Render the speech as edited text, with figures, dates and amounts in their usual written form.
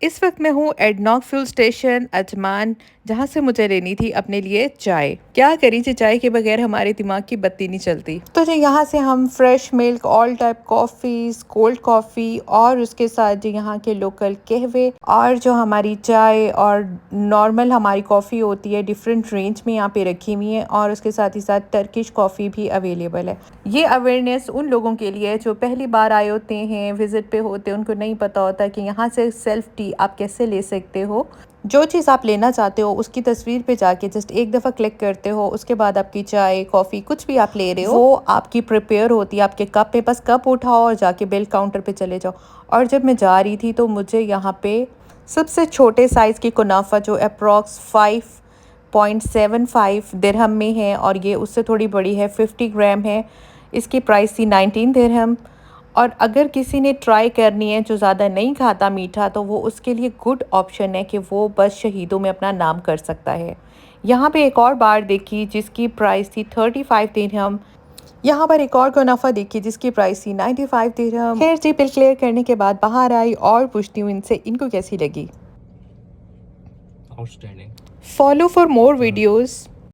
इस वक्त मैं हूँ एडनॉक फ्यूल स्टेशन अजमान, जहाँ से मुझे लेनी थी अपने लिए चाय। क्या करी जी, चाय के बगैर हमारे दिमाग की बत्ती नहीं चलती। तो जी यहाँ से हम fresh milk, all type coffees, cold coffee और उसके साथ जो यहाँ के लोकल कहवे और जो हमारी चाय और नॉर्मल हमारी कॉफ़ी होती है डिफरेंट रेंज में यहाँ पे रखी हुई है, और उसके साथ ही साथ टर्किश कॉफ़ी भी अवेलेबल है। ये अवेयरनेस उन लोगों के लिए है जो पहली बार आए होते हैं, विज़िट पे होते हैं, उनको नहीं पता होता कि यहाँ से सेल्फ टी आप कैसे ले सकते हो। जो चीज़ आप लेना चाहते हो उसकी तस्वीर पे जाके जस्ट एक दफ़ा क्लिक करते हो, उसके बाद आपकी चाय, कॉफ़ी कुछ भी आप ले रहे हो वो आपकी प्रिपेयर होती है आपके कप पे। बस कप उठाओ और जाके बिल काउंटर पे चले जाओ। और जब मैं जा रही थी तो मुझे यहाँ पे सबसे छोटे साइज़ की कुनाफा जो अप्रॉक्स 5.75 दिरहम में है, और ये उससे थोड़ी बड़ी है, 50 ग्राम है, इसकी प्राइस थी 19 दिरहम। और अगर किसी ने ट्राई करनी है जो ज़्यादा नहीं खाता मीठा, तो वो उसके लिए गुड ऑप्शन है कि वो बस शहीदों में अपना नाम कर सकता है। यहाँ पे एक और बार देखी जिसकी प्राइस थी 35 दिरहम। यहाँ पर एक और कुनाफा देखी जिसकी प्राइस थी 95 दिरहम। खैर जी, बिल क्लियर करने के बाद बाहर आई और पूछती हूँ इनसे इनको कैसी लगी। Outstanding. Follow for more videos.